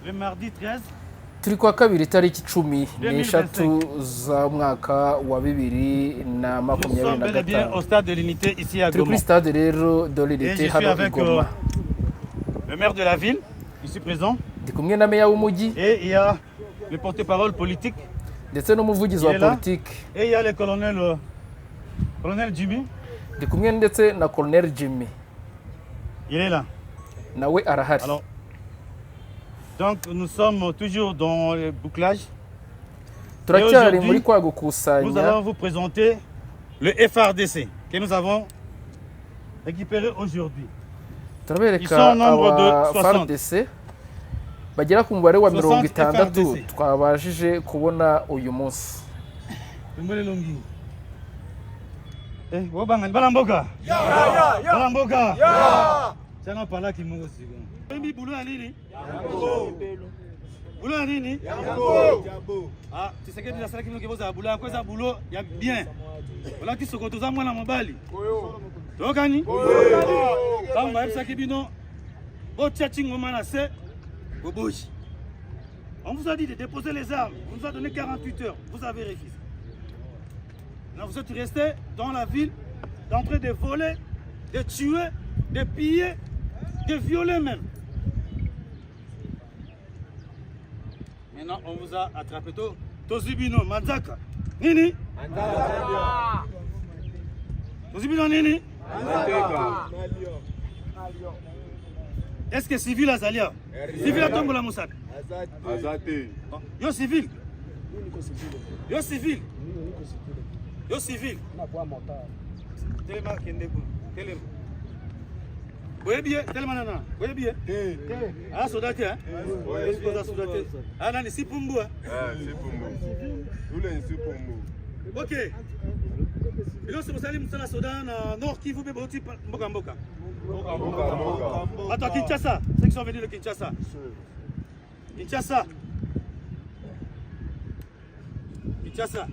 Le mardi 13. Turi kwa kabiri tariki 13 za mwaka wa 2025. Au stade de l'Unité ici à Turi Goma. kuri stade rero de l'Unité hano i Goma. Le maire de la ville ici présent. Ndi kumwe na meya w'umujyi. Et il y a le porte-parole politique. Ndetse n'umuvugizi wa politique. Et il y a le colonel Jimmy. Ndi kumwe ndetse na Colonel Jimmy. Il est là. Nawe arahari. Alors, donc nous sommes toujours dans le bouclage. Turacyari muri kwa gukusanya. Nous allons vous présenter le FRDC que nous avons récupéré aujourd'hui. Turabereka aba FARDC bagera ku mubare wa 60 twabajije kubona uyu munsi. Wabanga balamboka. Balamboka. Sana pala kimungo sigo. Mimi bulu nini? Boulot nini? Ah, tu sais que tu as ça qui nous boza boulot, quoi ça boulot, il y a bien. Voilà tu sokoto za mwana mobali. Tokani? Quand même ça qui bino. Au tchatching au manase. Boboji. On vous a dit de déposer les armes. On vous a donné 48 heures. Vous avez refusé. Là vous êtes restés dans la ville, en train de voler, de tuer, de piller, de violer même. Maintenant, on vous a attrapé. Tozibino, Manzaka. Nini? Manzaka. Tozibino, Nini? Manzaka. Est-ce que civil Azalia? Civil à Tombola Moussad? Azate. Yo civil? Yo civil? Yo civil? Téléma Kendeko. Téléma. Voyez bien, tellement nana. Voyez bien. Ah, soldate, hein? Ah, non, c'est pour moi. Ah, c'est pour moi. Nous, c'est pour moi. Ok. Et là, c'est pour ça que nous sommes à Nord Kivu, mais aussi Mboka Mboka. Attends, Kinshasa. Ceux qui sont venus de Kinshasa. Kinshasa. Kinshasa.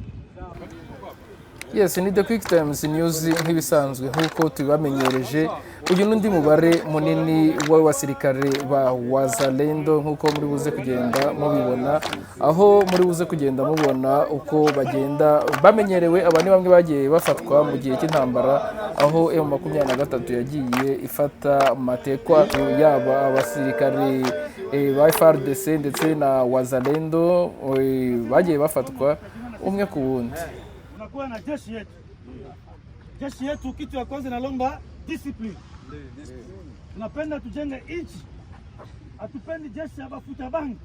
Yes, ni The Quick Times News nk'ibisanzwe nkuko tubamenyereje. Uyu nundi mubare munini w'abasirikare ba Wazalendo nkuko muri buze kugenda mubibona, aho muri buze kugenda mubona uko bagenda bamenyerewe. Abandi bamwe bagiye bafatwa mu gihe cy'intambara, aho M23 yagiye ifata matekwa yaba abasirikare ba FARDC ndetse na Wazalendo bagiye bafatwa umwe ku wundi. Tunakuwa na jeshi yetu. Jeshi yetu kitu ya kwanza inalomba discipline. Tunapenda tujenge nchi. Hatupendi jeshi ya bafuta bangi.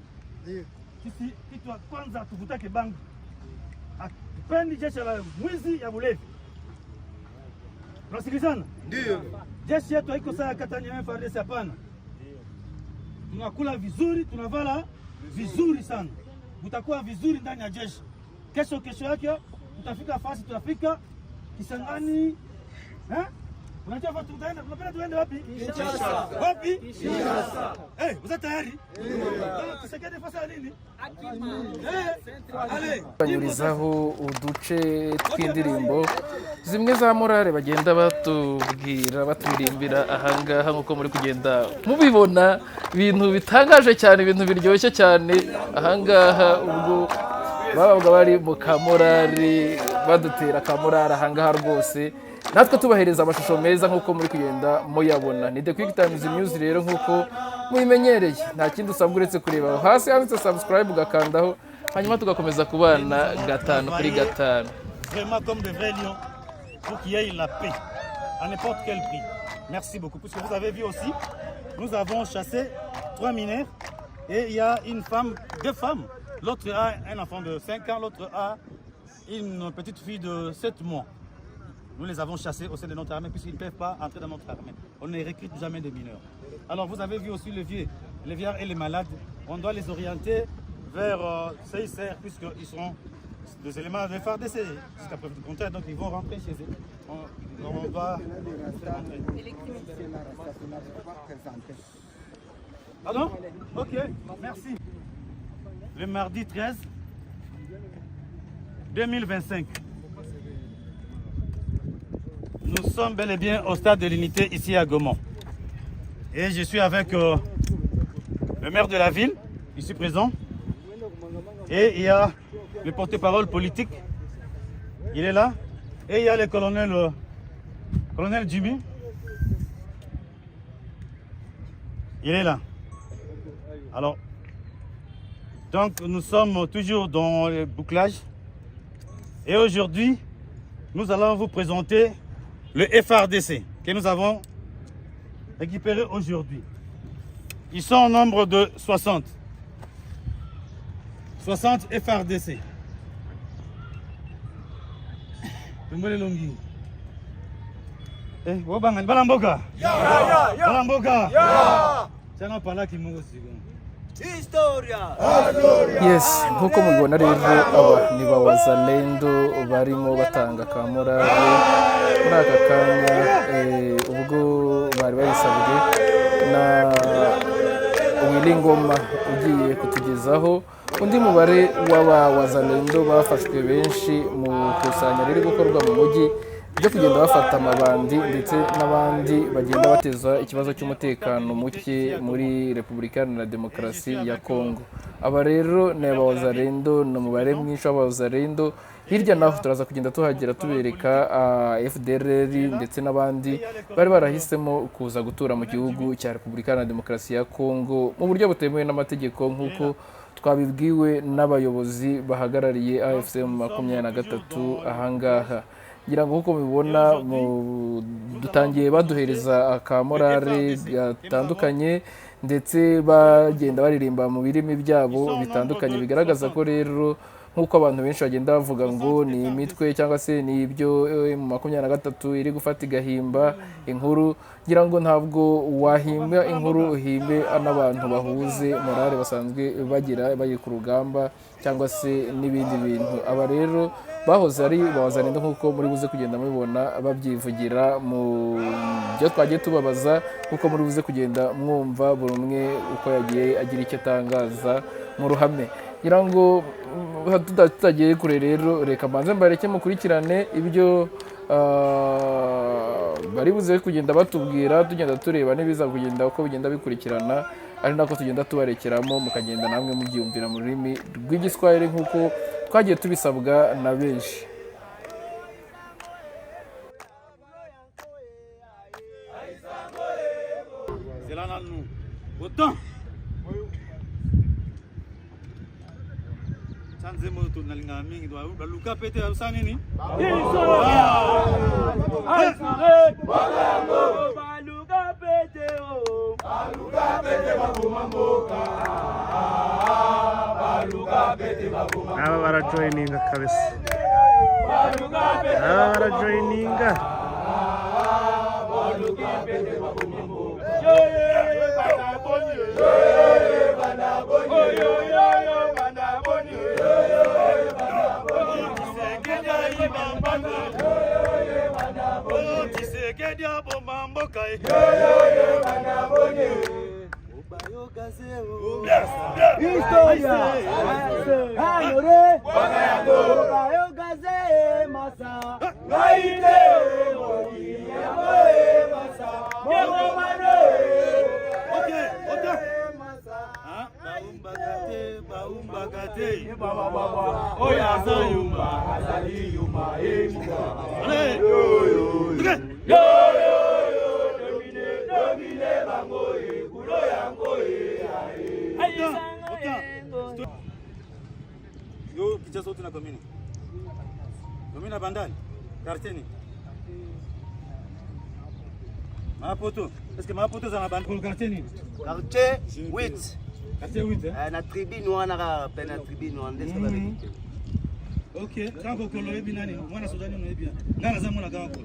Sisi kitu ya kwanza tuvutake bangi. Hatupendi jeshi ya mwizi ya bulevi. Tunasikilizana? Ndio. Jeshi yetu haiko saa Katanya FARDC hapana. Tunakula vizuri, tunavala vizuri sana. Mtakuwa vizuri ndani ya jeshi. Kesho yake tutafika fasi, tutafika Kisangani. Unajua watu tutaenda, tunapenda tuende wapi? Kinshasa. Wapi? Kinshasa. Vous êtes tayari? Tusekede fasi nini? Allez. Banyurizaho uduce tw'indirimbo zimwe za morale bagenda batubwira baturirimbira ahangaha nkuko muri kugenda mubibona, ibintu bitangaje cyane, ibintu biryoshye cyane ahangaha. Ubwo babaga bari mu kamorari badutera kamorari ahangaha rwose, natwe tubahereza amashusho meza nkuko muri kugenda muyabona. Ni The Quick Times News rero nkuko mubimenyereye, nta kindi usabwa uretse kureba hasi handitse subscribe ugakandaho, hanyuma tugakomeza kubana gatanu kuri gatanu. Vraiment comme de vrais lions, pour qu'il y ait la paix à n'importe quel prix. Merci beaucoup. Puisque vous avez vu aussi, nous avons chassé 3 mineurs et il y a une femme, 2 femmes. L'autre a un enfant de 5 ans, l'autre a une petite fille de 7 mois. Nous les avons chassés au sein de notre armée puisqu'ils ne peuvent pas entrer dans notre armée. On ne recrute jamais de mineurs. Alors vous avez vu aussi les vieux et les malades. On doit les orienter vers CICR puisqu'ils seront des éléments de FARDC jusqu'à preuve du contraire. Donc ils vont rentrer chez eux. On va... Pardon? Ok, merci. Le mardi 13 2025. Nous sommes bel et bien au stade de l'Unité ici à Goma. Et je suis avec le maire de la ville, ici présent. Et il y a le porte-parole politique, il est là. Et il y a le colonel Jimmy, il est là. Alors, donc nous sommes toujours dans le bouclage. Et aujourd'hui, nous allons vous présenter le FARDC que nous avons récupéré aujourd'hui. Ils sont au nombre de 60. 60 FARDC. Balamboka. Balamboka. Yes, nk'uko mubibona rero aba ni ba wazalendo barimo batanga ka morale muri aka kanya ubwo bari bayisabwe na Willy Ngoma ugiye kutugezaho undi mubare w'aba wazalendo bafashwe benshi mu kusanya riri gukorwa mu mujyi byo kugenda bafata amabandi ndetse n'abandi bagenda bateza ikibazo cy'umutekano muke muri Repubulika Iharanira Demokarasi ya Kongo. Aba rero ni abawazalendo, ni umubare mwinshi w'abawazalendo. Hirya naho turaza kugenda tuhagera tubereka FDLR ndetse n'abandi bari barahisemo kuza gutura mu gihugu cya Repubulika Iharanira Demokarasi ya Kongo mu buryo butemewe n'amategeko nk'uko twabibwiwe n'abayobozi bahagarariye AFC 23 ahangaha. Ngira ngo uko mubibona dutangiye baduhereza akamorare gatandukanye ndetse bagenda baririmba mu birimi byabo bitandukanye bigaragaza ko rero nk'uko abantu benshi bagenda bavuga ngo ni imitwe cyangwa se ni ibyo mu 23 iri gufata igahimba inkuru. Ngira ngo ntabwo wahimba inkuru uhimbe n'abantu bahuze morale basanzwe bagira bari ku rugamba cyangwa se n'ibindi bintu. Aba rero bahoze ari bawazalendo nk'uko muri buze kugenda mubibona babyivugira mu byo twagiye tubabaza nk'uko muri buze kugenda mwumva buri umwe uko yagiye agira icyo atangaza mu ruhame. Ngira ngo tutagiye kure rero reka mbanze mbareke mukurikirane ibyo bari buze kugenda batubwira tugenda tureba n'ibiza kugenda uko bigenda bikurikirana ari nako tugenda tubarekeramo mukagenda namwe mubyumvira mu rurimi rw'igiswahili nk'uko twagiye tubisabwa na benshi. Aba barajoininga kabisa. Aba barajoininga. Yo, kicha sauti na komini. Komina bandani, karteni. Mapoto, est-ce que mapoto za na bandani karteni? Quartier 8. Quartier 8 Na tribune wana pena tribune wana ndeska bale. OK, kanko kolo ebi nani? Mwana sodani no ebi. Ngana za mwana kanko.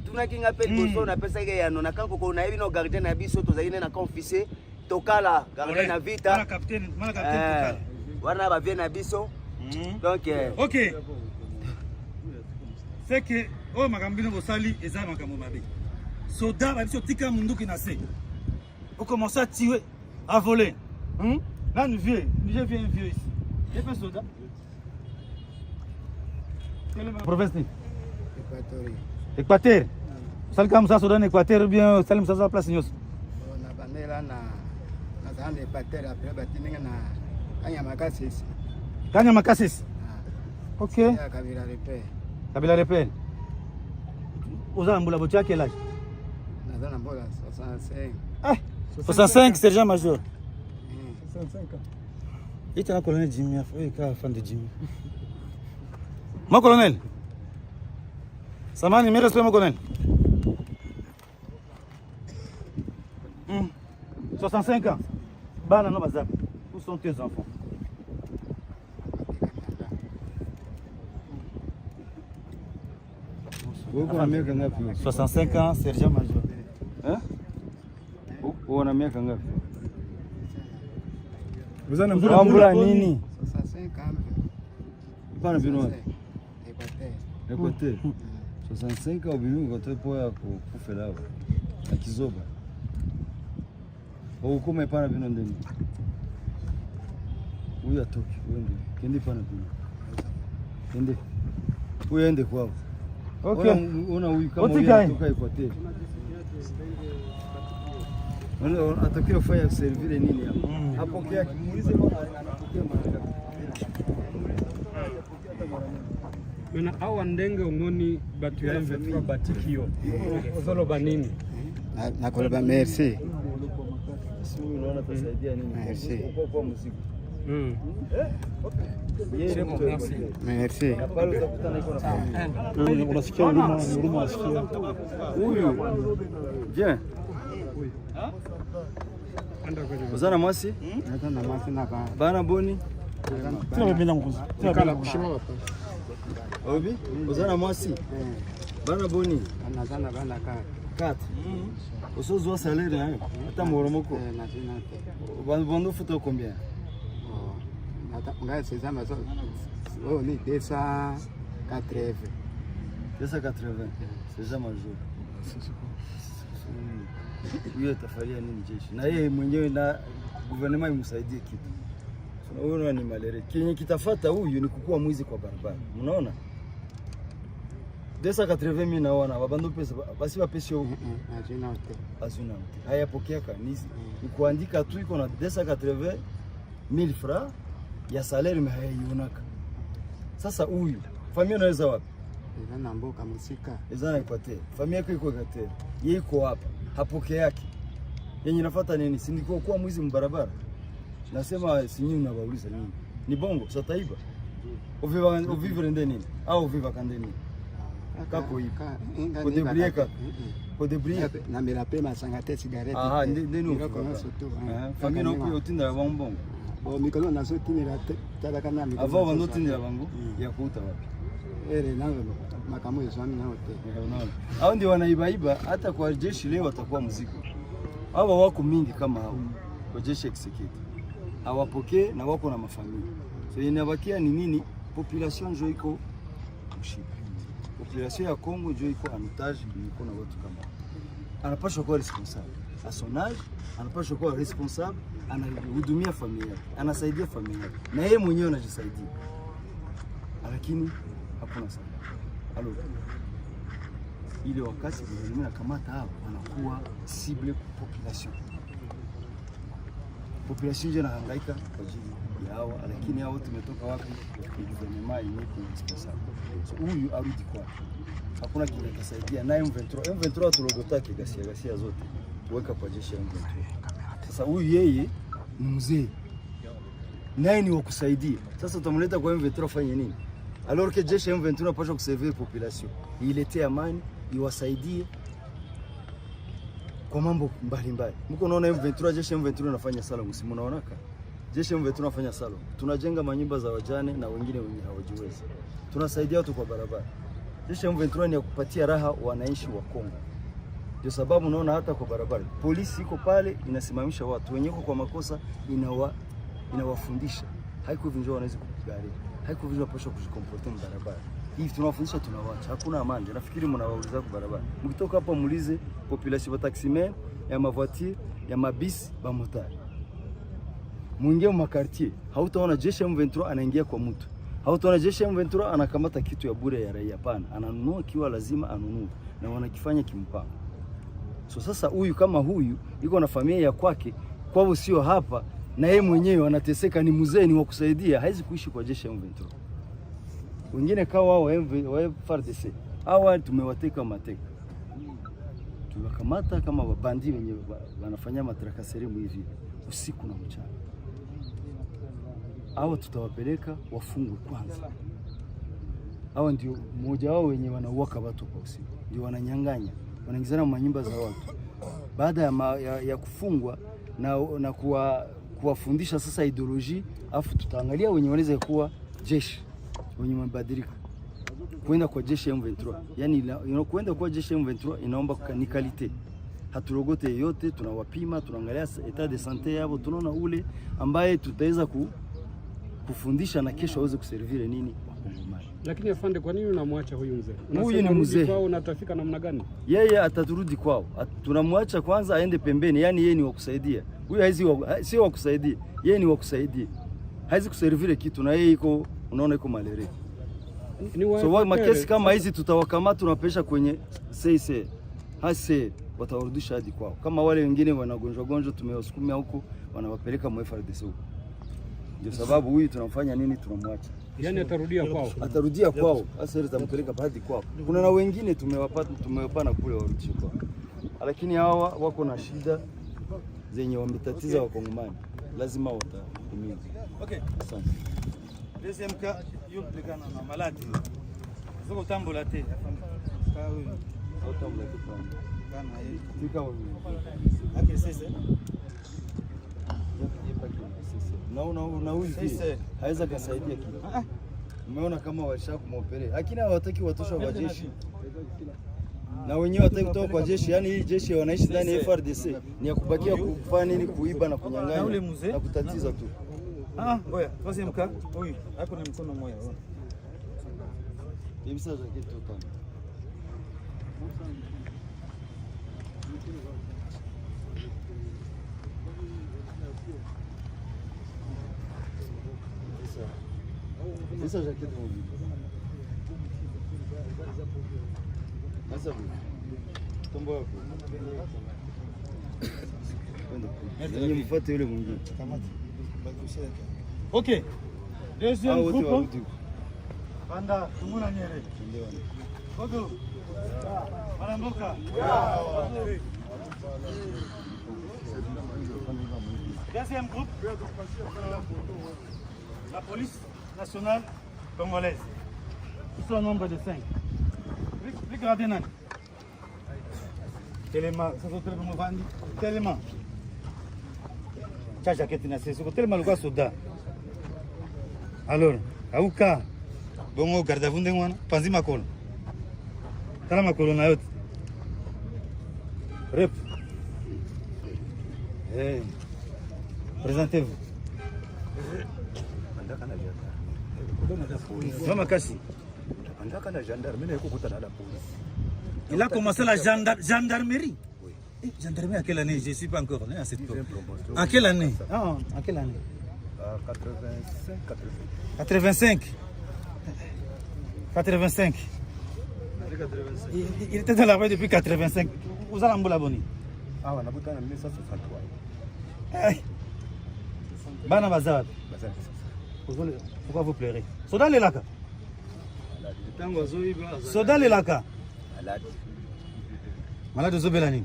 Tunaki ngape liboso na pesa ke yano na kanko ko na ebi no gardien na biso tozali na confisé tokala gardien na vita. Mwana capitaine tokala. Wana ba vient na biso. Donc OK. C'est que oh makambino bosali eza makambo mabe. Soda ba biso tika munduki na se. On commence à tirer, à voler. Là nous vieux, je viens vieux ici. Il y a pas soda. Province Équateur. Sal kam sa soda en Équateur ou bien salim sa place nyos. Na bandera na Nazande patera après batinga na Kanya Makasisi. Kanya Makasisi. OK. Ya Kabila Repere. Kabila Repere. Oza mbula botu ya quel âge? Nazana mbola 65. Ah, 65 sergent major. 65 ans. Il était un colonel Jimmy, il était fan de Jimmy. Mon colonel. Samani, mes respects mon colonel. 65 ans. Bana no bazap. Où sont tes enfants? Una miaka ngapi? 65 ans, sergent major. Eh? Una miaka ngapi? Uzana mbula nini? 65 ans. Pana bino. Équateur. 65 ans bino kote po ya kufela hapo. Akizoba. Ukome pana bino ndeni. Uya atoki, uende. Kende pana bino. Kende. Uende kwao. OK. Ona huyu kama unatoka Equateur. Atakiwa kufanya service nini hapo? Apokea kimuulize bwana anapokea mara. Mena awa ndenge ongoni batu ya M23 batikio. Ozolo banini? Nakoleba merci. Sisi unaona tasaidia nini? Merci. Kwa muziki. Merci. Pale utakutana iko na unasikia huruma unasikia. Huyu. Bien. Uzana mwasi? Nazana mwasi na ba. Bana boni? Tunapenda mkuzi. Tunakala kushima hapa. Obi? Uzana mwasi? Bana boni? Nazana bana ka. 4. Usozwa salaire hein? Hata moromoko. Nazina te. Bando futa combien? Ngai c'est ça mais oh ni 280. 280. C'est jamais jour. Huyo tafaria nini jeshi? Na yeye mwenyewe na gouvernement imsaidie kitu. Unaona ni malere. Kenye kitafuata huyu ni kukua mwizi kwa barabara. Unaona? 280 mimi naona babando pesa basi wapesi huko. Nazina te. Azuna. Haya pokea kanisa. Ni kuandika tu iko na 280 1000 francs ya salaire mehayonaka. Sasa huyu familia inaweza wapi? Ndio mboka musika. Ezana ipate. Familia yako iko Equateur. Yeye iko hapa. Hapokea yake. Yenye nafuata nini? Si ndiko kwa mwizi mbarabara. Nasema si nyinyi unawauliza nini? Ni bongo sataiba. Uvivre ndeni nini? Au viva kandeni. Kako hivi. Kudebrieka. Kudebrieka. Na mirape masangate cigarette. Ah, ndeni. Familia nako yotinda ya bongo. Bo mikolo naso tinira tala kana mikolo. Ava bando tinda bango ya kuuta wapi? Nango makamu yeswami na hotel. Unaona? Hao ndio wanaibaiba hata kwa jeshi leo watakuwa mzigo. Hawa wako mingi kama hao. Kwa jeshi execute. Hawapokee na wako na mafamilia. So inabakia ni nini? Population ndio iko mshipa. Population ya Kongo ndio iko anotage, iko na watu kama. Anapaswa kuwa responsable. Asonage anapaswa kuwa responsable, anahudumia familia yake, anasaidia familia yake. Na yeye mwenyewe anajisaidia. Lakini hakuna sababu. Alors, ile wakati gouvernement nakamata hapo wanakuwa cible kwa population. Population ndio inahangaika kwa ajili ya hao, lakini hao tumetoka wapi? Gouvernement imeko responsable. So huyu arudi kwa. Hakuna kile kitasaidia naye M23 tulogotake gasia zote tuweka kwa jeshi la M23. Sasa huyu yeye ni mzee. Naye ni wakusaidia. Sasa utamleta kwa M23 afanye nini? Alors que jeshi M23 napaswa kuservir population. Ilete amani, iwasaidie kwa mambo mbalimbali. Mko unaona M23 jeshi M23 anafanya sala msimu unaonaka? Jeshi M23 anafanya sala. Tunajenga manyumba za wajane na wengine wenye hawajiwezi. Tunasaidia watu kwa barabara. Jeshi M23 ni ya kupatia raha wananchi wa Kongo. Ndio sababu unaona hata kwa barabara polisi iko pale inasimamisha watu wenye kwa makosa, inawafundisha. Haiko hivyo ndio wanaweza kupigana. Haiko hivyo wanapaswa kujikomporta barabara. Hivi tunawafundisha tunawaacha. Hakuna amani. Nafikiri mnawauliza kwa barabara. Mkitoka hapa muulize population wa taximen, ya mavoiture, ya mabisi, ba motari. Muingie mu quartier, hautaona jeshi M23 anaingia kwa mtu. Hautaona jeshi M23 anakamata kitu ya bure ya raia pana. Ananunua kiwa lazima anunue na wanakifanya kimpango. So sasa huyu kama huyu iko na familia ya kwake, kwao sio hapa, na yeye mwenyewe anateseka, ni mzee, ni wa kusaidia, haizi kuishi kwa jeshi ya M23. Wengine kawa wao wa FARDC hawa tumewateka mateka, tuwakamata kama wabandi wenye wanafanya matrakaserimu hivi usiku na mchana. Hawa tutawapeleka wafungwe kwanza. Hawa ndio mmoja wao wenye wanauaka watu kwa usiku, ndio wananyang'anya, wanaingizana manyumba za watu. Baada ya kufungwa na kuwafundisha sasa ideology, afu tutaangalia wenye wanaweza kuwa jeshi, wenye mabadilika kwenda kwa jeshi ya M23. Yani kwenda kwa jeshi ya M23 inaomba ni kalite. Haturogote yote, tunawapima, tunaangalia etat de sante yao, tunaona ule ambaye tutaweza kufundisha na kesho aweze kuservire nini Wakongomani. Lakini afande, kwa nini unamwacha huyu mzee? Huyu ni mzee. Kwao unatafika namna gani? Yeye ataturudi kwao. Tunamwacha kwanza aende pembeni, yani yeye ni wa kusaidia. Huyu sio wa kusaidia. Yeye ni wa kusaidia. Haizi kuservire kitu, na yeye iko, unaona iko malere. So makesi kama hizi tutawakamata, tunapesha kwenye CIC. Hase watawarudisha hadi kwao. Kama wale wengine wanagonjwa tumewasukumia huko, wanawapeleka mu FARDC huko. Ndio sababu huyu tunamfanya nini, tunamwacha. Yani atarudia kwao. Atarudia kwao. Sasa ile tutampeleka hadi kwao. Kuna na wengine tumewapana kule warudishe kwao. Lakini hawa wako na shida zenye wametatiza Wakongomani. Lazima watahukumiwa. Okay. Asante. Deuxième cas, yo plikana na malade. Soko tambola te. Ka huyu. Utamla kitu. Kana yeye. Tika huyu. Okay, sasa. Na huyu haweza kusaidia kitu. Umeona kama walisha kumopelea. Lakini hawataki watosha kwa jeshi. Na wenyewe wataki kutoka kwa jeshi, yani hii jeshi wanaishi ndani ya FARDC ni ya kubakia kufanya nini, kuiba na kunyang'anya na kutatiza tu. Ngoja, basi mka huyu hapo ni mkono mmoja. Hivi sasa kitu tano. Sasa jacket mmoja. Sasa tombo hapo. Ndio mfuate yule mwingine. Okay. Deuxième groupe. Panda, tumuna nyere. Ndio. Kodo. Malamboka. Deuxième groupe. La police nationale congolaise. Ils sont au nombre de 5. Plus gardez nani. Tellement, ça se trouve comme vandi. Tellement. Chacha keti na sisi. Tellement le gars soda. Alors, auka bongo garda vunde ngwana, panzi makolo. Kala makolo na yote. Rep. Présentez-vous. Mama Kasi. Il a commencé la gendarmerie. Gendarmerie à quelle année? Je ne suis pas encore né à cette époque. À quelle année? Ah, à quelle année? 85. 85. Il était dans l'armée depuis 85. Vous allez en Boni? Ah, on a en 1963. Bana Bazar. Pourquoi vous pleurez? Soda le laka. Soda le laka. Malade Zobelani.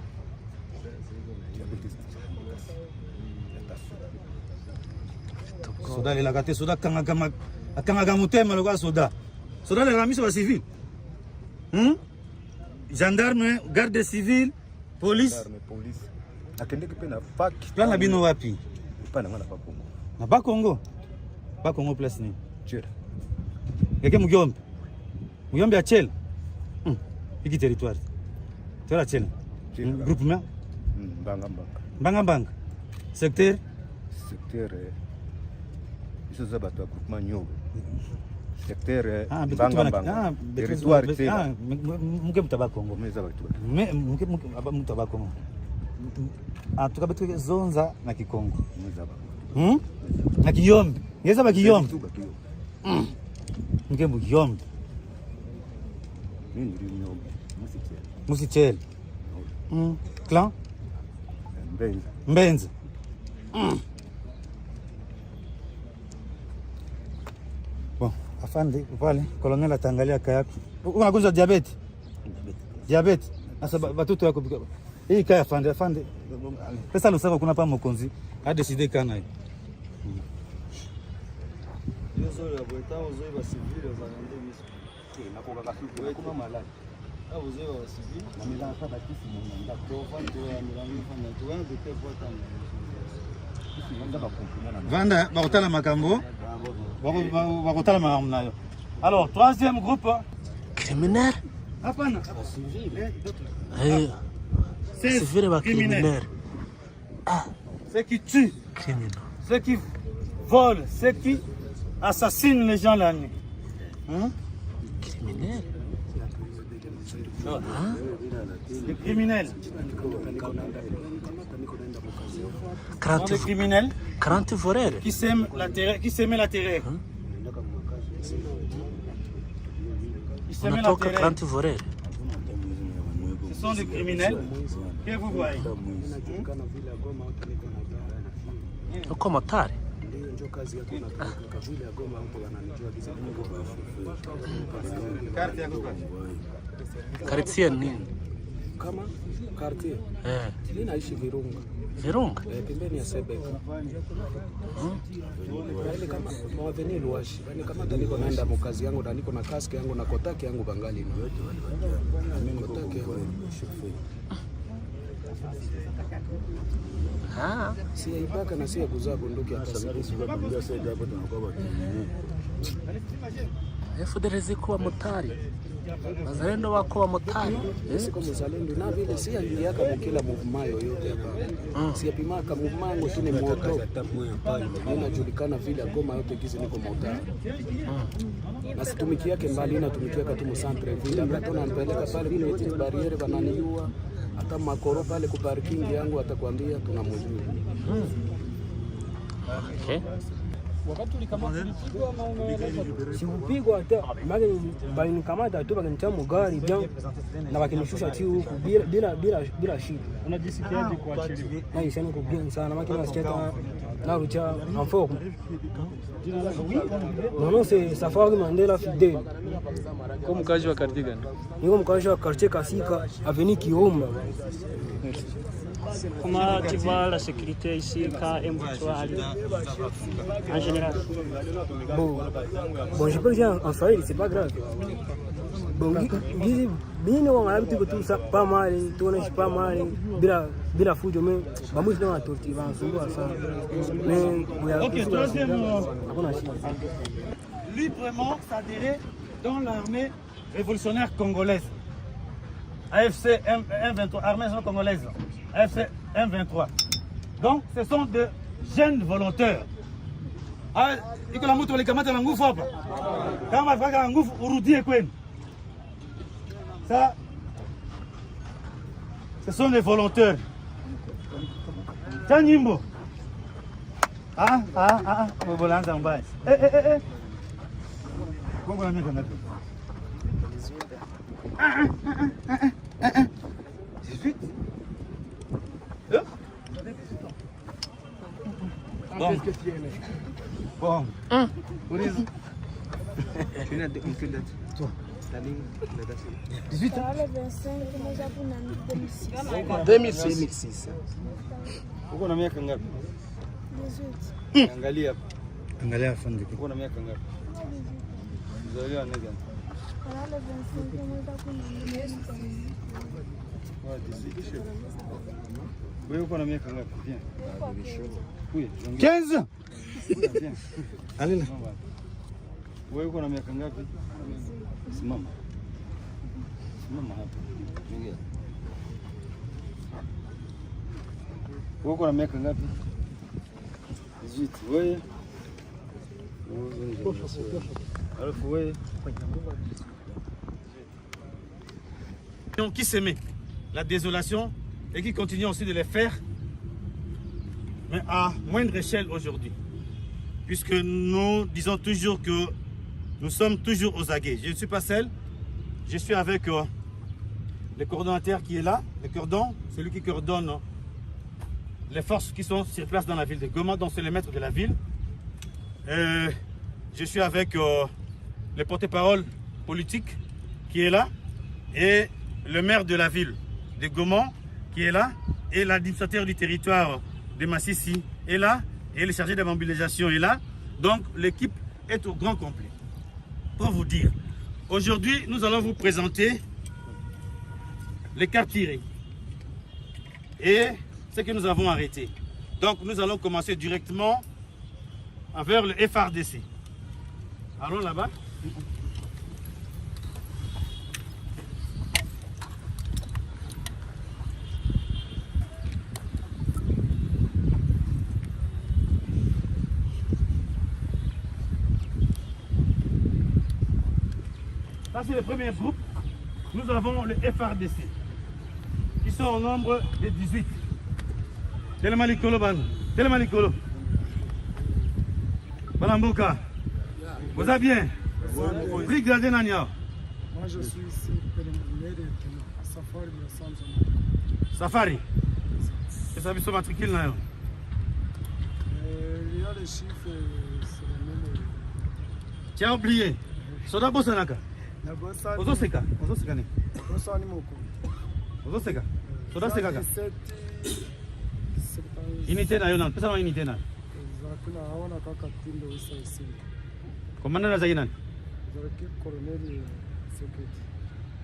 Soda le laka te soda kanga mutema le soda. Soda le ramiso wa civil. Gendarme, garde civile, police. Police. Akende kipena pak. Plan na bino wapi? Pana ngana pa Kongo. Na ba Kongo. Ba Kongo place ni. Tchera. Yeke Mugombe. Mugombe ya Chel. Hiki territoire. Tera Chel. Groupement. Mbanga. Secteur. Iso za bato groupement Nyogo. Secteur Mbanga. Territoire tena. Muke mutaba Kongo. Meza bato. Muke mutaba Kongo. Tukabetu zonza na Kikongo. Meza bato. Na Kiyombe. Ngeza ba Kiyombe. Muke Mugombe. Musichel. Clan? Mbenza. Bon, afande, pale colonel atangalia kaya yako. Unagonjwa diabete? Diabete. Sasa batoto yako hii kaya afande. Pesa lusaka kuna pa mokonzi. A décidé kana hii. Yeso ya bweta ozoe ba civil za ngande miso. Na koka kafiku kuna malali. Au ozoe ba civil na milana ta bakisi munda. Kwa fando ya milana fanya tu wangu te bota na. Vanda bakotala makambo. Bakotala makambo nayo. Alors, troisième groupe Criminel? hapana. Civil wa criminel. Ceux qui tuent, Criminel. ceux qui volent, ceux qui assassinent les gens la nuit. Hein? Criminel? Les criminels. Crainte, Les criminels crainte forêt. qui sèment la terreur. Qui sèment la terreur. Qui sèment la Unatoka terreur. crainte forêt. Ce sont des criminels que vous voyez. Uko motari. Carte yako kwa. Quartier nini? Kama quartier. Mimi naishi Virunga. Virunga? Pembeni ya Sebeka. Yaani kama mawaveni luashi. Yaani kama niko naenda mkazi yangu na niko na kaski yangu na kotaki yangu bangali na. Mimi kotaki yangu. Si ibaka na si kuzaa bunduki hata sasa. FDLR kuwa motari. Wazalendo wako wa motari. Siko mzalendo na vile si aliaka mkila movement yoyote hapa. Si yapimaka movement yangu tu ni moto. Inajulikana vile Goma yote gizi niko motari. Na situmiki yake mbali inatumikia tu msantre vile. Hata tunampeleka pale kwenye barriere bananiua. Hata makoro pale ku parking yangu atakwambia tunamjua. Okay. Wakati ulikamata ulipigwa ama umeeleza? Sikupigwa hata maana balinikamata tu bakanitia mugari bien na bakinishusha tu huku bila shida. Unajisikiaje kuachiliwa? Na ishani kwa bien sana maana nasikia na rucha enfort. Non, c'est Safari Mandela Fidel. Kwa mkazi wa quartier gani? Niko mkazi wa quartier Kasika, avenue Kiomba. Comment tu vois la sécurité ici quand M23 en général? Bon, je peux dire en Swahili, c'est pas grave. Bon, bini wangala bitu tout ça pas mal, tourner pas mal, bila fujo mais bamuzi na torti va sumbua sana. Mais OK, troisième librement s'adhérer dans l'armée révolutionnaire congolaise. AFC M23, armée congolaise. AFC M23. Donc, ce sont de jeunes volontaires. Ah, iko la mtu walikamata na nguvu hapa. Kama afaka na nguvu urudie kwenu. Ça, ce sont des volontaires. Tanyimbo. Bolanza mbaya. Kongo na miaka ngapi? 18. Bon. Bon. Uliza. Toi. 18 ans. 2006. Uko na miaka ngapi? 18. Angalia hapa. Angalia afande. Uko na miaka ngapi? Mzaliwa nani? Wewe uko na miaka ngapi? Bien. 15. Allez là. Wewe uko na miaka ngapi? Simama. Simama hapa. Ingia. Wewe uko na miaka ngapi? 18. Wewe? Alafu wewe? Qui s'aimait la désolation et qui continue aussi de les faire, mais à moindre échelle aujourd'hui. Puisque nous disons toujours que nous sommes toujours aux aguets. Je ne suis pas seul, je suis avec le coordonnateur qui est là, le cordon, celui qui coordonne les forces qui sont sur place dans la ville de Goma, donc c'est le maître de la ville. Je suis avec le porte-parole politique qui est là et le maire de la ville de Goma qui est là et l'administrateur du territoire de Massissi est là et le chargé de mobilisation est là. Donc l'équipe est au grand complet. Pour vous dire, aujourd'hui nous allons vous présenter les cartes tirées et ce que nous avons arrêté. Donc nous allons commencer directement vers le FRDC. Allons là-bas. Ça c'est le premier groupe. Nous avons le FRDC qui sont au nombre de 18. Tellement Nicolo Ban. Tellement Nicolo. Balamboka. Vous allez bien? Brigadier Nania. Moi je suis ici Safari de Samson. Safari. Et ça vous matricule là? Il y a les chiffres, c'est le même. Tu as oublié? Soda Bosanaka. Ozoseka. Ozoseka ne? Bosani moko. Ozoseka. Soda seka ka. Unité na yo nan. Pesa ma unité na. Zakuna hawana kaka tindo isa isi. Komanda na zaina. Zaraki Colonel Sekedi.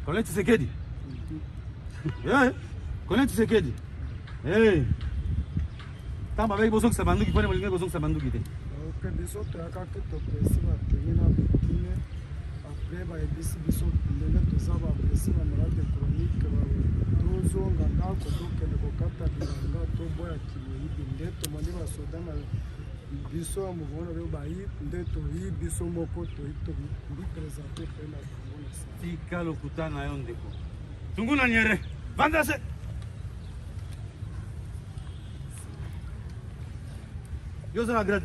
Colonel Sekedi. Yeah. Colonel Sekedi. Hey. Tamba bai bosok sabanduki pone molinga bosok sabanduki te. Ok, biso to akaka to presima tenina bikine. Après ba ebisi biso ndenge tozaba presima malade chronique ba tozonga ndako tokende kokata bilanga toboya kiloyibi nde tomoni basoda na biso ya mouvement oyo bayi nde toyi biso moko toyi tobipresente mpe na bango na sa tika lokuta na yo ndeko tunguna nyere vandase yo za grade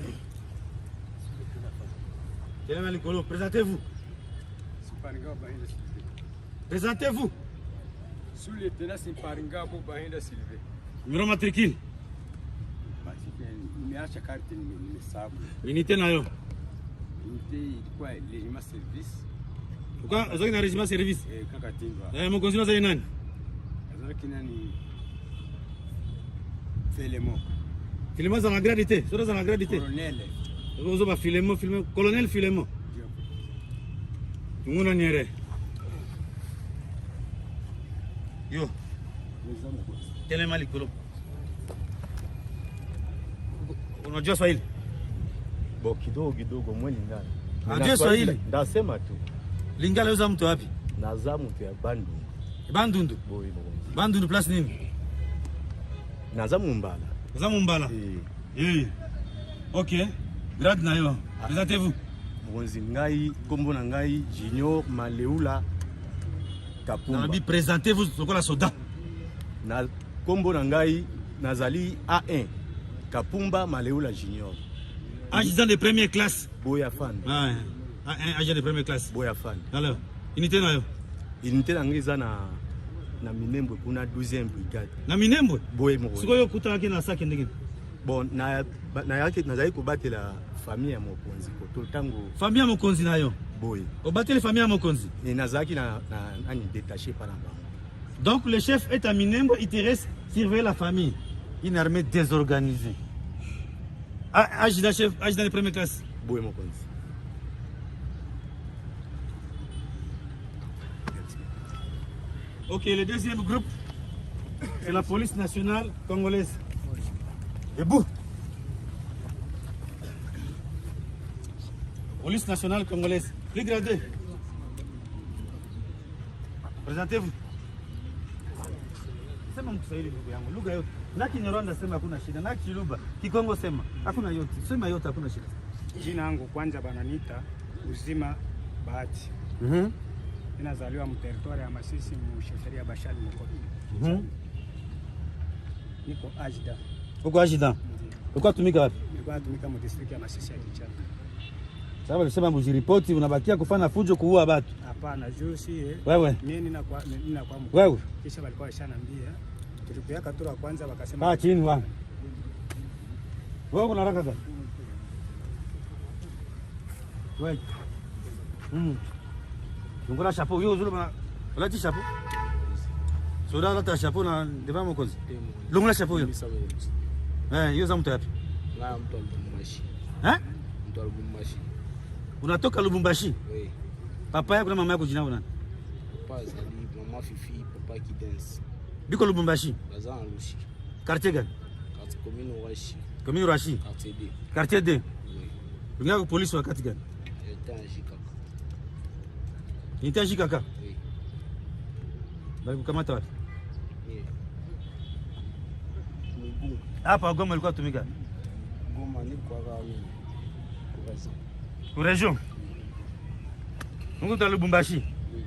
Tellement Nicolo, présentez-vous. Présentez-vous. Sous le lieutenant Simparinga Bobahinda Sylvé. Numéro matricule. Nimeacha carte nimesabu. Unité nayo. Unité ilikuwa régiment service. Pourquoi zoki na régiment service? Kaka Tindwa. Mon conseiller c'est nani? Azaki nani? Filemon. Filemon za magradité, sura za magradité. Colonel. Ozo ba Filemon, colonel Filemon. Tunguna nyere. Yo. Tellement Nicolo. Unajua Swahili? Bo kidogo mwe Lingala. Unajua Swahili? Ndasema tu. Lingala uza mtu wapi? Naza mtu ya Bandundu. Bandundu? Boy. Bandundu place nini? Naza Mumbala. Naza Mumbala? Eh. OK. Grade nayo. Présentez-vous. Bonzi ngai kombo na ngai Junior Maleula Kapumba. Nabi présentez-vous lokola soda. Na kombo na ngai nazali A1 Kapumba Maleula Junior. Agent de première classe. Boya fan. Ah, agent de première classe. Boya fan. Alors, unité nayo. Unité na ngai za na Minembwe kuna 12e brigade. Na Minembwe? Boye mo. Sikoyo kutaki na saki ndenge. Bon na yake nazali kobatela famille ya mokonzi ko tango. Famille ya mokonzi nayo. Boye. Obatela famille ya mokonzi. Et nazaki na détaché par là. Donc le chef est à Minembwe, il te reste surveiller la famille. Une armée désorganisée. Agida chef, agida de première classe. Boye mokonzi. OK, le deuxième groupe, c'est la police nationale congolaise. Debout. Police nationale congolaise. Plus gradé. Présentez-vous. Sema mkusaidia ndugu yangu. Lugha yote. Na Kinyarwanda sema hakuna shida. Na Kiluba, Kikongo sema hakuna yote. Sema yote hakuna shida. Jina langu kwanza bananiita Uzima Bahati. Ninazaliwa mteritori ya Masisi msheferia Bashali Mkoto. Niko Ajda. Uko Ajda? Uko tumika wapi? Niko tumika mu district ya Masisi ya Kichanga. Sababu alisema mjiripoti unabakia kufanya fujo kuua watu. Hapana, juzi wewe. Mimi nina kwa wewe. Kisha walikuwa washanambia. Tulipeleka tura kwanza wakasema chini wangu. Wewe kuna haraka gani? Wewe. Ngona chapeau yo zulu bana. Wala ti chapeau. Soda la ta chapeau na devant mon cause. Longola chapeau yo. Yo za mtu yapi? Na mtu wa Lubumbashi. Mtu wa Lubumbashi. Unatoka Lubumbashi? Oui. Papa yako na mama yako jina nani? Papa Zali, mama Fifi, papa qui danse. Biko Lubumbashi? Bazan Lushi. Quartier gani? Quartier commune Rashi. Commune Rashi? Quartier D. Quartier D? Oui. Unga police wakati gani? Nitaji kaka. Oui. Bali kukamata wapi? Mungu. Hapa Goma ilikuwa tumika. Goma ni kwa gani? Kwa region. Mungu dans Lubumbashi. Oui.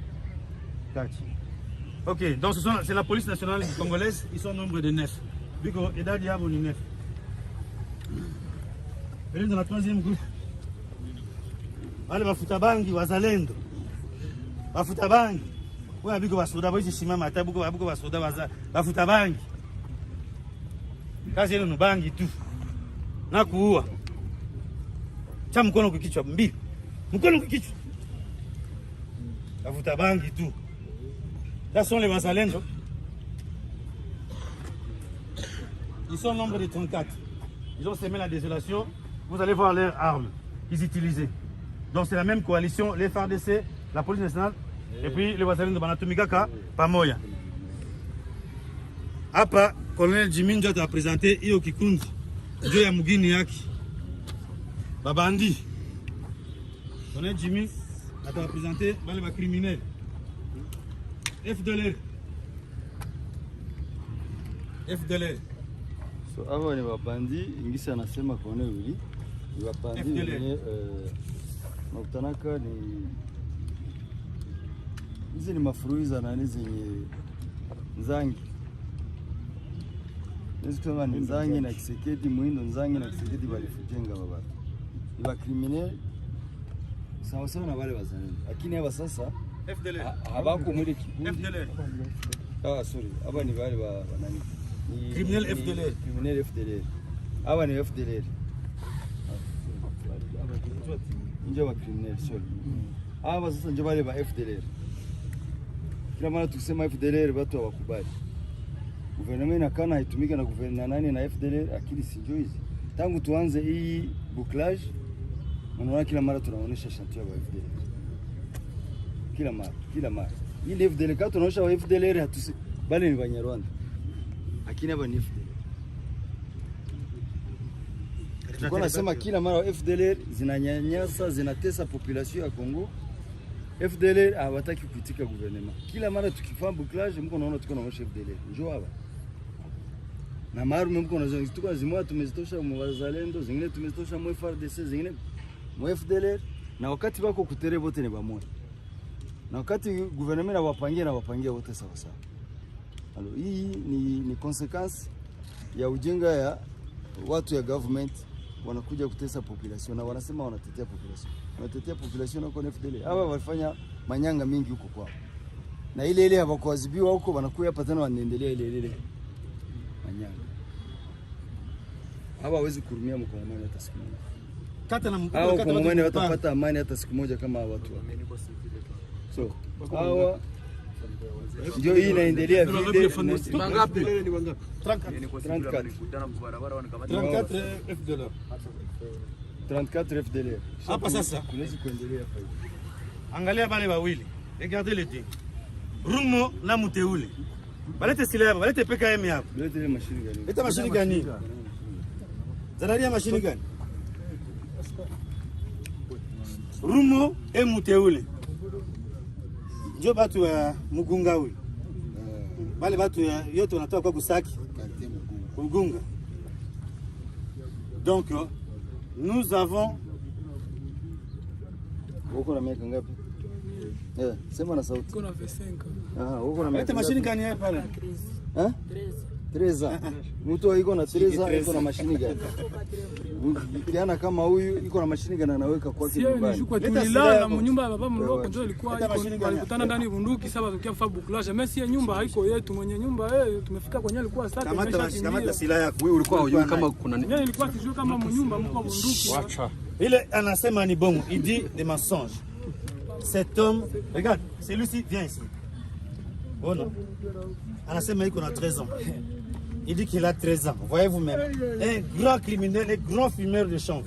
OK, donc c'est la police nationale congolaise, ils sont au nombre de 9. Biko idadi yao ni 9. Ile dans la troisième groupe. Wale mafuta bangi wazalendo. Bafuta bangi. Wewe biko basoda boizi simama hata buko basoda bafuta bangi. Kazi yenu ni bangi tu. Na kuua. Cha mkono kwa kichwa mbili. Mkono kwa kichwa. Bafuta bangi tu. Là sont les Mazalendo. Ils sont au nombre de 34. Ils ont semé la désolation. Vous allez voir leurs armes qu'ils utilisaient. Donc c'est la même coalition, les FARDC, la police nationale, et puis les Mazalendo Banatumikaka, Pamoya. Hapa, colonel Jimmy Njot a présenté Iyo Kikundi, Joya Mugini Yaki, Babandi. Colonel Jimmy a présenté les criminels. FDLR. So hawa ni wabandi, ingisi anasema kone wili. Ni wabandi wenye nakutanaka ni hizi ni mafuruiza na hizi ni Nzangi. Hizi kama ni Nzangi na Kisekedi, Muindo Nzangi na Kisekedi walifujenga baba. Ni wa criminel sawa sawa na wale wazalendo. Lakini hapa sasa FDLR. Habako mwili kikundi. FDLR. Sorry. Hapa ni wale wa nani? Criminel FDLR. Criminel FDLR. Hapa ni FDLR. Ndio wa criminel sorry. Hapa sasa ndio wale wa FDLR. Kila mara tukisema FDLR watu hawakubali. Gouvernement inakana haitumika na gouvernement nani na FDLR akili sijui hizi. Tangu tuanze hii bouclage unaona kila mara tunaonesha chantier wa FDLR. Kila mara. Hii FDLR kama tunaonesha wa FDLR hatusi bali ni Banyarwanda. Lakini hapa ni FDLR. Tulikuwa nasema kila mara wa FDLR zinanyanyasa, zinatesa population ya Kongo. FDLR hawataki kuitika gouvernement. Kila mara tukifanya bouclage mko naona tuko na FDLR. Njoo hapa. Na marume mko nazo tuko zimoa tumezitosha mwazalendo, zingine tumezitosha mwa FARDC, zingine mwa FDLR na wakati wako kutere wote ni pamoja. Na wakati gouvernement wapangia wote sawa sawa. Alors hii ni consequence ya ujinga ya watu ya government wanakuja kutesa population na wanasema wanatetea population. Wanatetea population huko FDLR. Hawa walifanya manyanga mingi huko kwao. Na ile hawakuadhibiwa huko wanakuja hapa tena wanaendelea ile manyanga. Hawa hawezi kurumia mkongomani hata siku moja. Kata na mkongomani watapata amani hata siku moja kama watu wa. So, hawa ndio hii inaendelea vile. Mangapi? 34 FDLR. 34 FDLR. Hapa sasa kunaweza kuendelea hapa hivi. Angalia wale wawili. Regardez les deux. Rumo na Muteule. Balete silaha, balete PKM hapo. Balete ile mashini gani? Leta mashini gani? Zanaria mashini gani? Rumo e Muteule. Ndio batu ya Mugunga huyu. Wale batu yote wanatoka kwa Kusaki. Mugunga. Donc nous avons uko na miaka ngapi? Sema na sauti. Uko na 25. Uko na miaka. Leta mashini gani hapa pale? 13. Treza. Mtu iko na Treza iko na mashini gani? Kijana kama huyu iko na mashini gani anaweka kwake nyumbani? Sio tulilala mnyumba ya baba mloko ndio ilikuwa walikutana ndani bunduki sasa tukia fa buklaje. Messi ya nyumba haiko yetu, mwenye nyumba tumefika kwenye alikuwa sasa kamata silaha yako. Wewe ulikuwa hujui kama kuna nini? Yeye ilikuwa kijua kama mnyumba mko bunduki. Acha. Ile anasema ni bongo, il dit des mensonges. Cet homme, regarde, celui-ci vient ici. Oh non. Anasema iko na 13 ans. Il dit qu'il a 13 ans. Voyez-vous même. Un grand criminel, un grand fumeur de chanvre.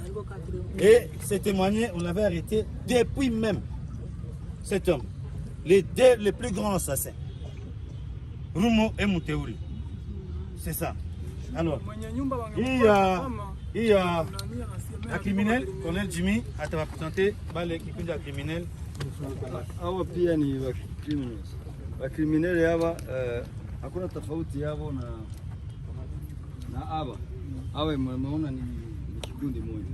Et c'est témoigné, on l'avait arrêté depuis même cet homme. Les plus grands assassins. Rumo et Muteuri. C'est ça. Alors, il y a un criminel, colonel Jimmy, à te présenter, les criminels. Hawa pia ni criminels hawa, hakuna tofauti yao na hawa mmeona ni kikundi moja,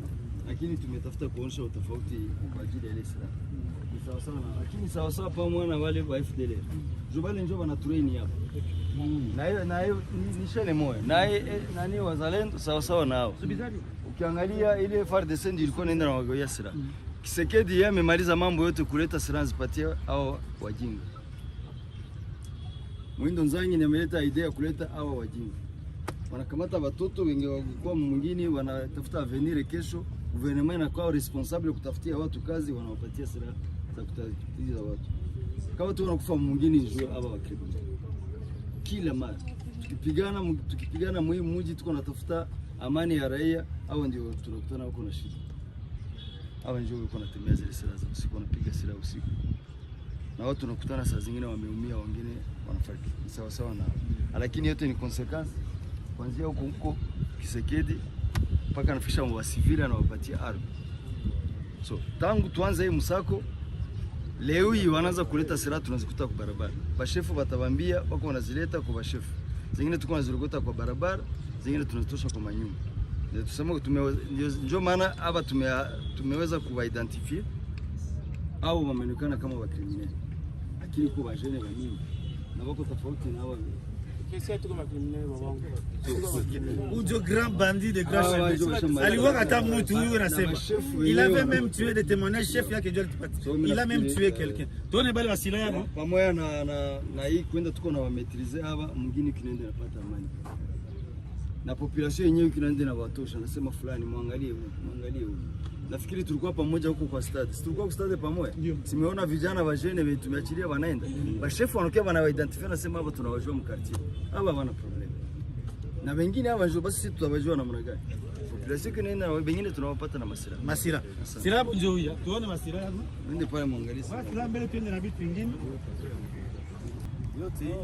lakini tumetafuta kuonyesha utofauti kwa ajili ya ile silaha. Ni sawa sawa, lakini sawa sawa pamoja na wale wa FDLR. Jobale njoo wana train hapa. Na hiyo ni shele moja. Na nani wazalendo sawa sawa nao. Ukiangalia ile FARDC ndio ilikuwa inaenda na wagoya silaha. Kisekedi yeye amemaliza mambo yote kuleta silaha zipatie au wajinga. Mwindo Nzangi ameleta idea kuleta hawa wajinga. Wanakamata watoto wengi kwa mwingine wanatafuta avenir kesho, gouvernement inakuwa responsable kutafutia watu kazi, wanawapatia silaha za kutatiza watu. Kama tu wanakufa mwingine njoo hapa wakribu. Kila mara tukipigana muhimu mji tuko natafuta amani ya raia au ndio tunakutana huko na shida. Hawa njoo yuko natembea zile silaha za usiku, wanapiga silaha usiku. Na watu tunakutana saa zingine wameumia, wengine wanafariki. Sawa sawa na. Lakini yote ni consequence. Kuanzia huko Kisekedi mpaka anafisha wa civil anawapatia ardhi. So tangu tuanze hii msako leo hii wanaanza kuleta silaha tunazikuta kwa barabara. Bashefu watabambia wako wanazileta kwa bashefu. Zingine tuko tunazilogota kwa barabara, zingine tunazitosha kwa manyumba. Ndio tuseme ndio maana hapa tumeweza kuwa identify au wamenekana kama wa criminal. Lakini kwa wajene wa nini? Na wako tofauti na hao. Ou de grands bandits, de grands chefs. Il avait même tué des témoignages chefs. Il a même tué quelqu'un. Pamoja na hii kwenda tuko na wametrize hapa, mwingine kinaenda napata amani. Na population yenyewe kinaenda na watosha, nasema fulani muangalie huyu. Nafikiri tulikuwa pamoja huko kwa stade. Tulikuwa kwa stade pamoja. Simeona vijana wa jeune wetu tumeachilia wanaenda. Bashefu wanakuwa wana identify nasema hapa tunawajua mkartie. Hapa wana problem. Na wengine hapa njoo basi sisi tutawajua namna gani. Population kinaenda wengine tunawapata na masira. Sira njoo huyu. Tuone masira hapo. Nende pale muangalie. Sira mbele tuende na vitu vingine. Yote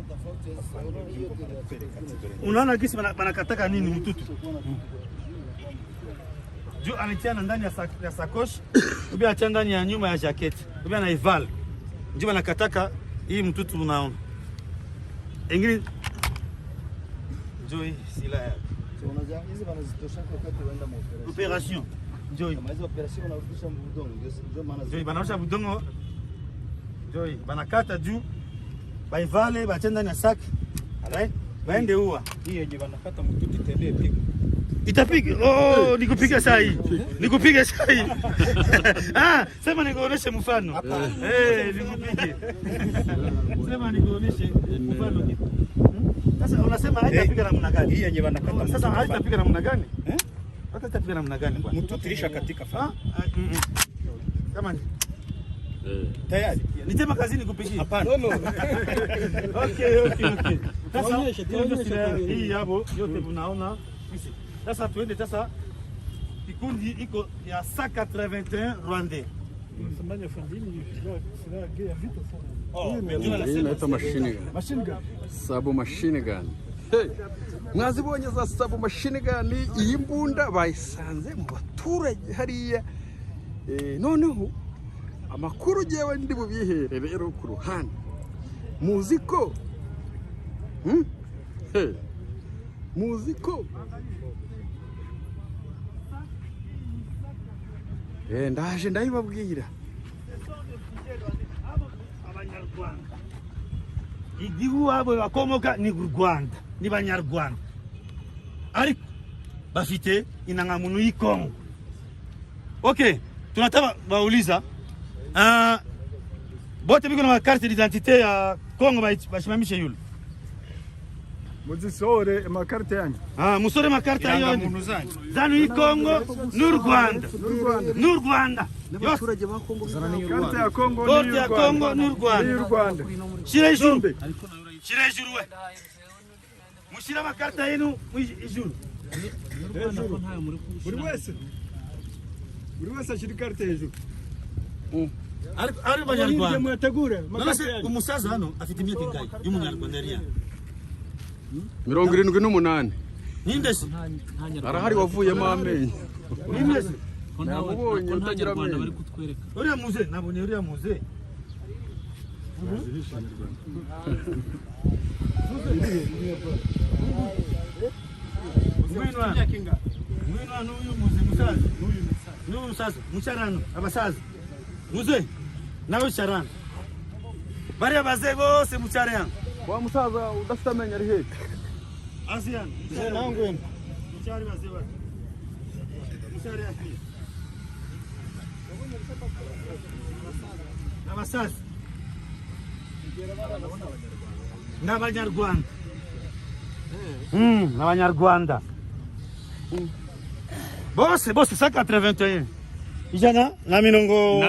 unaona kisi wanakataka nini mtutu? Juu anatiana ndani ya sakoshi, ubia acha ndani ya nyuma ya jaketi, ubia na ival. Ndio wanakataka hii mtutu unaona. Ingine Joy sila ya. Unajua hizi wanazitosha wakati waenda operation. Joy. Kama hizo operation wanarudisha budongo, ndio maana Joy banarudisha budongo. Joy banakata juu baivale bacha ndani ya saki. Alright? Baende huwa. Hii yenye wanakata mtutu tembee pigo. Itapiga. Oh, nikupiga saa hii. Nikupiga saa hii. Sema nikuoneshe mfano. Nikupige. Sema nikuoneshe mfano. Sasa unasema haitapiga namna gani? Hii yenye wanakata. Sasa haitapiga namna gani? Hata itapiga namna gani bwana? Mtutilisha katika fa. Kama ni tayari. Nitema kazini kupigia. Hapana. No. Okay. Sasa hii hapo yote unaona. Sasa tuende sasa kikundi iko ya 181 Rwandais. Hii inaitwa machine gun. Sub machine gun. Hey. Mwazibonye za sub machine gun iyi mbunda bayisanze mu baturage hariya. Noneho amakuru jewe ndi bubihere rero ku ruhande. Muziko. Hey. Muziko. Ndaje ndabibabwira. Abanyarwanda. Igihugu abo bakomoka ni Rwanda. ni banyarwanda ariko bafite inangamuntu y'Kongo. Okay, tunataka bauliza bote biko na carte d'identité ya Kongo bashimamishe yule. Muzisore makarita yanyu. Musore makarita yanyu. Zanu y'Kongo n'u Rwanda. N'u Rwanda. Abaturage ba Kongo. Karita ya Kongo n'u Rwanda. Shira ijuru. Shira ijuru we. Mushira makarita yenu ijuru. Buri wese ashira karita hejuru. Ari banyarwanda mwategura umusaza hano afite imyaka ingahe y'umunyarwanda riya 78 ninde se arahari wavuyemo amenyo ninde se namubonye utagira amenyo bari kutwereka uriya muze nabonye uriya muze Mwino n'uyu muze musaza mucyarano abasaza muze nawe cyarana bari abaze bose mucyarana wa musaza udafite amenyo ari he Asian nangwe mucyari baze bari mucyari yaki abasaza n'abanyarwanda n'abanyarwanda bose 181 ijana na mirongo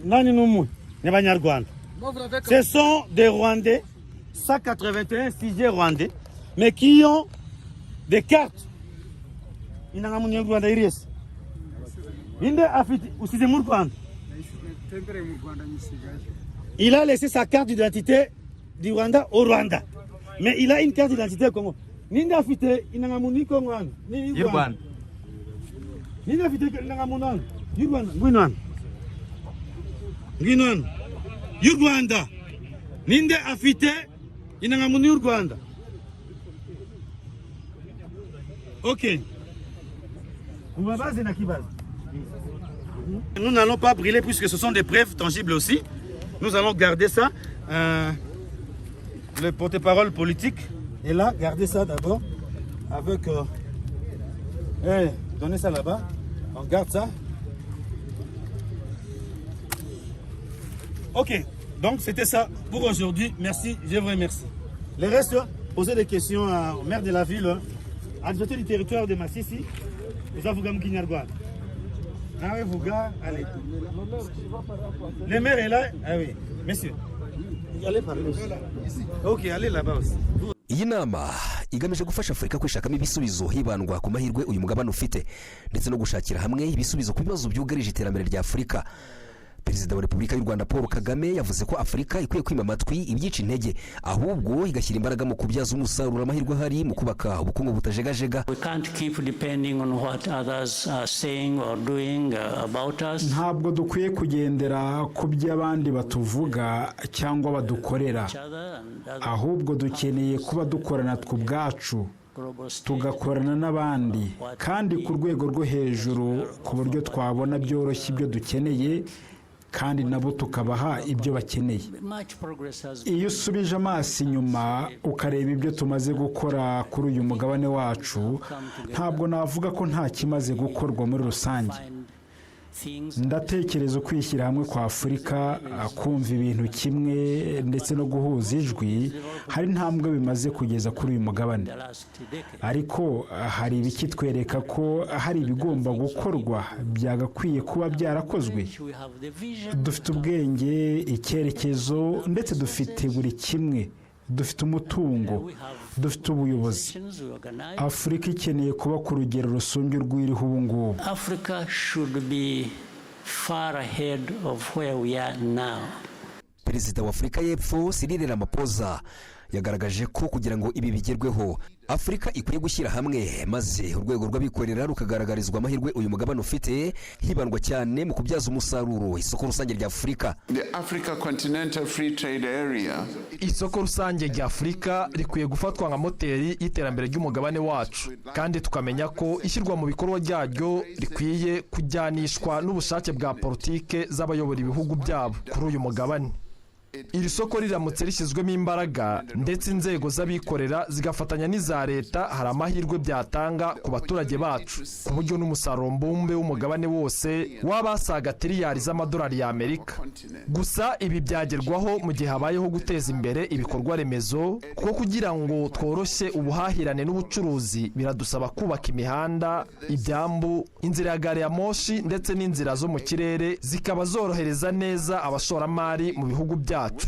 nani n'umwe n'abanyarwanda. Ce sont des Rwandais 181 fusiliers rwandais mais qui ont des cartes inangamuntu Rwanda iris inde afite usize mu Rwanda. Il a laissé sa carte d'identité du Rwanda au Rwanda mais il a une carte d'identité Congo. Ninde afite inangamuntu Congo ni Rwanda. Ninde afite inangamuntu y'u Rwanda ngwino y'u Rwanda ninde afite inangamuntu y'u Rwanda. Ok, nous n'allons pas brûler puisque ce sont des preuves tangibles aussi. Nous allons garder ça. Le porte-parole politique est là. Gardez ça d'abord avec donnez ça là-bas. On garde ça. Ok, donc c'était ça pour aujourd'hui. Merci, je vous remercie. Le reste, posez des questions au maire de la ville, adjoint du territoire de Massissi, vous avez vu Kinyargouane. Ah oui, vous gars, allez. Le maire est là. Ah oui, monsieur. Allez parler. Ok, allez là-bas aussi. Iyi nama igamije gufasha Afurika kwishakamo ibisubizo hibandwa ku mahirwe uyu mugabane ufite ndetse no gushakira hamwe ibisubizo ku bibazo byugarije iterambere rya Afurika. Perezida wa Repubulika y'u Rwanda Paul Kagame yavuze ko Afurika ikwiye kwima amatwi ibyica intege ahubwo igashyira imbaraga mu kubyaza umusaruro amahirwe hari mu kubaka ubukungu butajegajega. We can't keep depending on what others are saying or doing about us. Ntabwo dukwiye kugendera ku by'abandi batuvuga cyangwa badukorera, ahubwo dukeneye kuba dukorana tw'ubwacu tugakorana n'abandi kandi ku rwego rwo hejuru ku buryo twabona byoroshye ibyo dukeneye kandi nabo tukabaha ibyo bakeneye. Iyo usubije amaso inyuma ukareba ibyo tumaze gukora kuri uyu mugabane wacu, ntabwo navuga ko nta kimaze gukorwa muri rusange. Ndatekereza ukwishyira hamwe kwa Afurika, kumva ibintu kimwe ndetse no guhuza ijwi hari intambwe bimaze kugeza kuri uyu mugabane, ariko hari ibikitwereka ko hari ibigomba gukorwa byagakwiye kuba byarakozwe. Dufite ubwenge, icyerekezo ndetse dufite buri kimwe. Dufite umutungo, dufite ubuyobozi. Afurika ikeneye kuba ku rugero rusumbye urw'iriho ubu ngubu. Africa should be far ahead of where we are now. Perezida wa Afurika y'Epfo Cyril Ramaphosa yagaragaje ko kugira ngo ibi bigerweho Afurika ikwiye gushyira hamwe maze urwego rw'abikorera rukagaragarizwa amahirwe uyu mugabane ufite hibandwa cyane mu kubyaza umusaruro isoko rusange rya Afurika. The Africa Continental Free Trade Area. Isoko rusange rya Afurika rikwiye gufatwa nka moteri y'iterambere ry'umugabane wacu kandi tukamenya ko ishyirwa mu bikorwa ryaryo rikwiye kujyanishwa n'ubushake bwa politike z'abayobora ibihugu byabo kuri uyu mugabane. iri soko riramutse rishyizwemo imbaraga ndetse inzego z'abikorera zigafatanya n'iza leta hari amahirwe byatanga ku baturage bacu ku buryo n'umusaruro mbumbe w'umugabane wose waba asaga tiriyari z'amadolari y'Amerika. Gusa ibi byagerwaho mu gihe habayeho guteza imbere ibikorwa remezo kuko kugira ngo tworoshye ubuhahirane n'ubucuruzi biradusaba kubaka imihanda, ibyambu, inzira ya gari ya moshi ndetse n'inzira zo mu kirere zikaba zorohereza neza abashoramari mu bihugu byacu.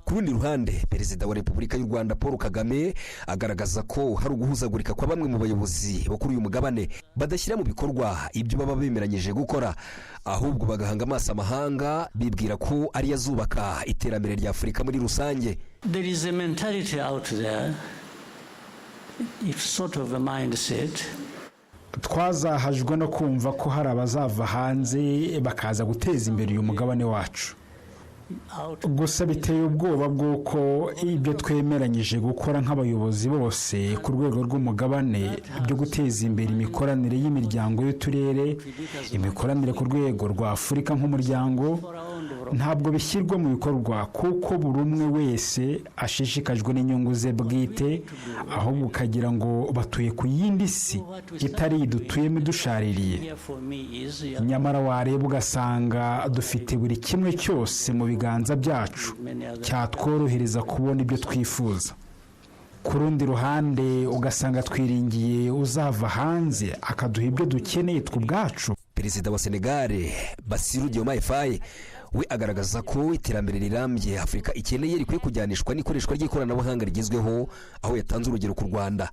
Ku rundi ruhande perezida wa Repubulika y'u Rwanda Paul Kagame agaragaza ko hari uguhuzagurika kwa bamwe mu bayobozi bo kuri uyu mugabane badashyira mu bikorwa ibyo baba bemeranyije gukora, ahubwo bagahanga amaso amahanga bibwira ko ari yazubaka iterambere rya Afurika muri rusange. There is a mentality out there, it's sort of a mindset. Twazahajwe no kumva ko hari abazava hanze bakaza guteza imbere uyu mugabane wacu. Gusa biteye ubwoba bw'uko ibyo twemeranyije gukora nk'abayobozi bose ku rwego rw'umugabane byo guteza imbere imikoranire y'imiryango y'uturere, imikoranire ku rwego rwa Afurika nk'umuryango, ntabwo bishyirwa mu bikorwa kuko buri umwe wese ashishikajwe n'inyungu ze bwite, ahubwo ukagira ngo batuye ku yindi si itari idutuyemo idushaririye. Nyamara wareba ugasanga dufite buri kimwe cyose mu biganza byacu cyatworohereza kubona ibyo twifuza. Ku rundi ruhande ugasanga twiringiye uzava hanze akaduha ibyo dukeneye tw'ubwacu. Perezida wa Senegal Bassirou Diomaye Faye we agaragaza ko iterambere rirambye Afurika ikeneye rikwiye kujyanishwa n'ikoreshwa ry'ikoranabuhanga rigezweho, aho yatanze urugero ku Rwanda.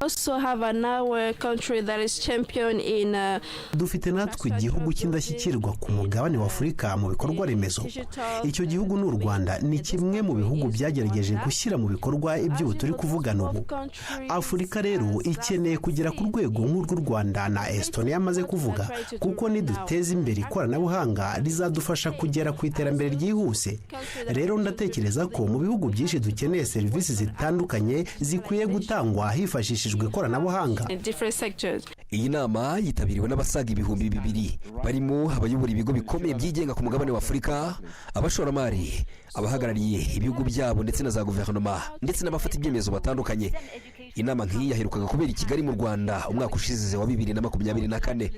Dufite natwe igihugu cy'indashyikirwa ku mugabane wa Afurika mu bikorwa remezo. Icyo gihugu n'u Rwanda ni kimwe mu bihugu byagerageje gushyira mu bikorwa ibyo turi kuvugana ubu. Afurika rero ikeneye kugera ku rwego nk'urw'u Rwanda na Estonia amaze kuvuga, kuko niduteza imbere ikoranabuhanga rizadufasha kugera ku iterambere ryihuse. Rero ndatekereza ko mu bihugu byinshi dukeneye serivisi zitandukanye zikwiye gutangwa hifashishijwe ikoranabuhanga. Iyi nama yitabiriwe n'abasaga 2,000 barimo abayobora ibigo bikomeye byigenga ku mugabane wa Afurika, abashoramari, abahagarariye ibihugu byabo ndetse na za guverinoma ndetse n'abafata ibyemezo batandukanye. Inama nk'iyi yaherukaga kubera i Kigali mu Rwanda umwaka ushize wa 2024.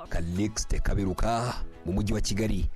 Calixte Kaberuka mu mujyi wa Kigali.